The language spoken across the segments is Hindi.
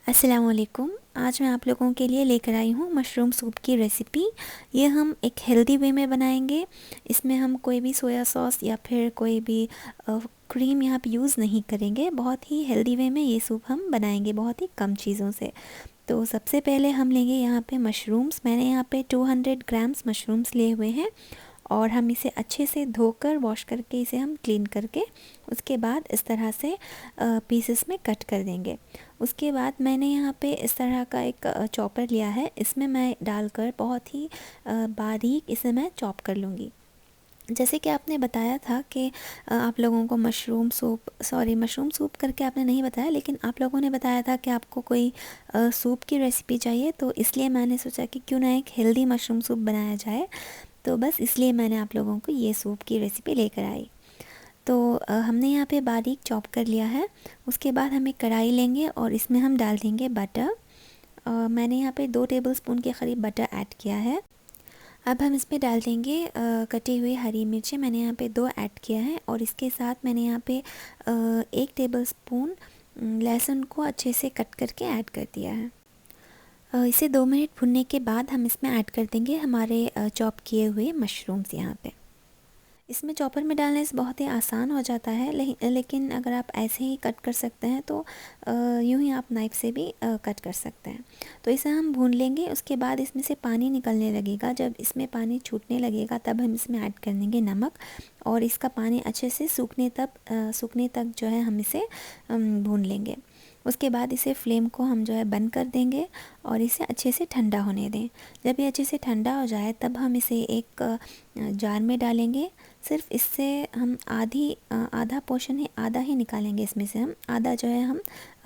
अस्सलामुअलैकुम। आज मैं आप लोगों के लिए लेकर आई हूँ मशरूम सूप की रेसिपी। ये हम एक हेल्दी वे में बनाएंगे। इसमें हम कोई भी सोया सॉस या फिर कोई भी क्रीम यहाँ पे यूज़ नहीं करेंगे। बहुत ही हेल्दी वे में ये सूप हम बनाएंगे, बहुत ही कम चीज़ों से। तो सबसे पहले हम लेंगे यहाँ पे मशरूम्स। मैंने यहाँ पे 200 ग्राम्स मशरूम्स लिए हुए हैं और हम इसे अच्छे से धोकर वॉश करके इसे हम क्लीन करके उसके बाद इस तरह से पीसेस में कट कर देंगे। उसके बाद मैंने यहाँ पे इस तरह का एक चॉपर लिया है, इसमें मैं डालकर बहुत ही बारीक इसे मैं चॉप कर लूँगी। जैसे कि आपने बताया था कि आप लोगों को मशरूम सूप करके आपने नहीं बताया, लेकिन आप लोगों ने बताया था कि आपको कोई सूप की रेसिपी चाहिए, तो इसलिए मैंने सोचा कि क्यों ना एक हेल्दी मशरूम सूप बनाया जाए। तो बस इसलिए मैंने आप लोगों को ये सूप की रेसिपी लेकर आई। तो हमने यहाँ पे बारीक चॉप कर लिया है। उसके बाद हम एक कढ़ाई लेंगे और इसमें हम डाल देंगे बटर। मैंने यहाँ पे 2 टेबलस्पून के करीब बटर ऐड किया है। अब हम इसमें डाल देंगे कटी हुई हरी मिर्ची। मैंने यहाँ पे 2 ऐड किया है और इसके साथ मैंने यहाँ पे 1 टेबलस्पून लहसुन को अच्छे से कट करके ऐड कर दिया है। इसे 2 मिनट भुनने के बाद हम इसमें ऐड कर देंगे हमारे चॉप किए हुए मशरूम्स। यहाँ पे इसमें चॉपर में डालने से बहुत ही आसान हो जाता है, लेकिन अगर आप ऐसे ही कट कर सकते हैं तो यूँ ही आप नाइफ़ से भी कट कर सकते हैं। तो इसे हम भून लेंगे। उसके बाद इसमें से पानी निकलने लगेगा। जब इसमें पानी छूटने लगेगा तब हम इसमें ऐड कर देंगे नमक और इसका पानी अच्छे से सूखने तक जो है हम इसे भून लेंगे। उसके बाद इसे फ्लेम को हम जो है बंद कर देंगे और इसे अच्छे से ठंडा होने दें। जब ये अच्छे से ठंडा हो जाए तब हम इसे एक जार में डालेंगे। सिर्फ इससे हम आधा पोर्शन है, आधा ही निकालेंगे। इसमें से हम आधा जो है हम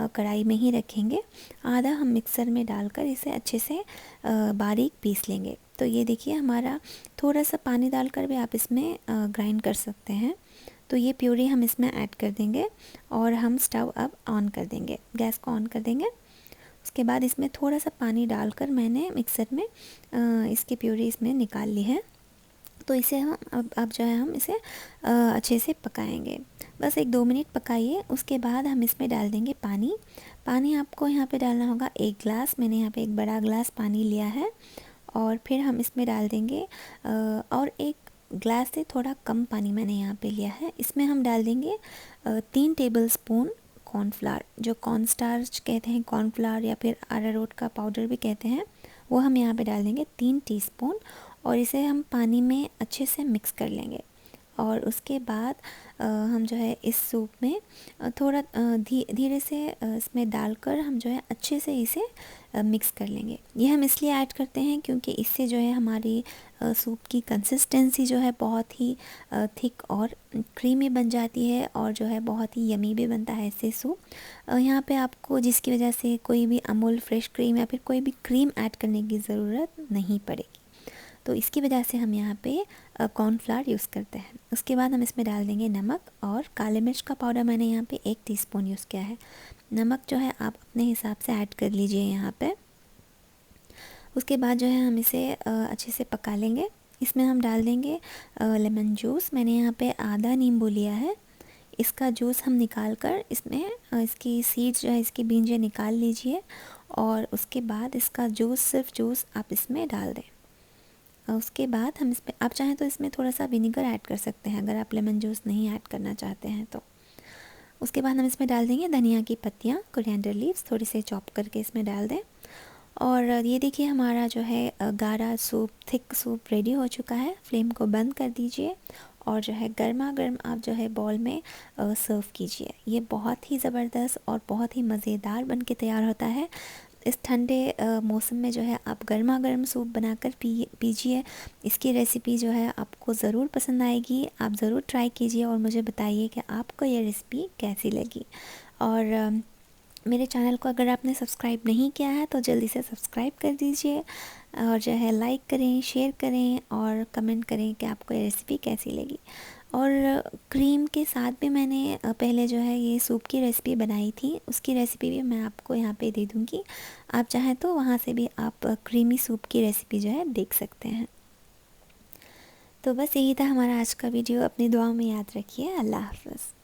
कढ़ाई में ही रखेंगे, आधा हम मिक्सर में डालकर इसे अच्छे से बारीक पीस लेंगे। तो ये देखिए, हमारा थोड़ा सा पानी डालकर भी आप इसमें ग्राइंड कर सकते हैं। तो ये प्यूरी हम इसमें ऐड कर देंगे और हम स्टव अब ऑन कर देंगे, गैस को ऑन कर देंगे। उसके बाद इसमें थोड़ा सा पानी डालकर मैंने मिक्सर में इसकी प्यूरी इसमें निकाल ली है। तो इसे हम अब जो है हम इसे अच्छे से पकाएंगे। बस 1-2 मिनट पकाइए। उसके बाद हम इसमें डाल देंगे पानी आपको यहाँ पे डालना होगा 1 गिलास। मैंने यहाँ पे एक बड़ा गिलास पानी लिया है और फिर हम इसमें डाल देंगे और 1 ग्लास से थोड़ा कम पानी मैंने यहाँ पे लिया है। इसमें हम डाल देंगे 3 टेबलस्पून कॉर्नफ्लावर, जो कॉर्नस्टार्च कहते हैं, कॉर्नफ्लावर या फिर अरारोट का पाउडर भी कहते हैं, वो हम यहाँ पे डाल देंगे 3 टीस्पून और इसे हम पानी में अच्छे से मिक्स कर लेंगे। और उसके बाद हम जो है इस सूप में थोड़ा धीरे से इसमें डालकर हम जो है अच्छे से इसे मिक्स कर लेंगे। ये हम इसलिए ऐड करते हैं क्योंकि इससे जो है हमारी सूप की कंसिस्टेंसी जो है बहुत ही थिक और क्रीमी बन जाती है और जो है बहुत ही यमी भी बनता है इससे सूप। यहाँ पे आपको जिसकी वजह से कोई भी अमूल फ्रेश क्रीम या फिर कोई भी क्रीम ऐड करने की ज़रूरत नहीं पड़ेगी। तो इसकी वजह से हम यहाँ पे कॉर्नफ्लावर यूज़ करते हैं। उसके बाद हम इसमें डाल देंगे नमक और काले मिर्च का पाउडर। मैंने यहाँ पे 1 टीस्पून यूज़ किया है। नमक जो है आप अपने हिसाब से ऐड कर लीजिए यहाँ पे। उसके बाद जो है हम इसे अच्छे से पका लेंगे। इसमें हम डाल देंगे लेमन जूस। मैंने यहाँ पे आधा नींबू लिया है। इसका जूस हम निकाल कर इसमें इसकी सीड्स जो है, इसकी बीजें निकाल लीजिए और उसके बाद इसका सिर्फ जूस आप इसमें डाल दें। उसके बाद हम इसमें, आप चाहें तो इसमें थोड़ा सा विनेगर ऐड कर सकते हैं अगर आप लेमन जूस नहीं ऐड करना चाहते हैं तो। उसके बाद हम इसमें डाल देंगे धनिया की पत्तियाँ, कोरिएंडर लीव्स थोड़ी से चॉप करके इसमें डाल दें। और ये देखिए, हमारा जो है गाढ़ा सूप, थिक सूप रेडी हो चुका है। फ्लेम को बंद कर दीजिए और जो है गर्मा गर्म आप जो है बॉल में सर्व कीजिए। ये बहुत ही ज़बरदस्त और बहुत ही मज़ेदार बन के तैयार होता है। इस ठंडे मौसम में जो है आप गर्मा गर्म सूप बनाकर पीजिए। इसकी रेसिपी जो है आपको ज़रूर पसंद आएगी। आप ज़रूर ट्राई कीजिए और मुझे बताइए कि आपको ये रेसिपी कैसी लगी। और मेरे चैनल को अगर आपने सब्सक्राइब नहीं किया है तो जल्दी से सब्सक्राइब कर दीजिए और जो है लाइक करें, शेयर करें और कमेंट करें कि आपको ये रेसिपी कैसी लगी। और क्रीम के साथ भी मैंने पहले जो है ये सूप की रेसिपी बनाई थी, उसकी रेसिपी भी मैं आपको यहाँ पे दे दूँगी। आप चाहें तो वहाँ से भी आप क्रीमी सूप की रेसिपी जो है देख सकते हैं। तो बस यही था हमारा आज का वीडियो। अपनी दुआओं में याद रखिए। अल्लाह हाफ़िज़।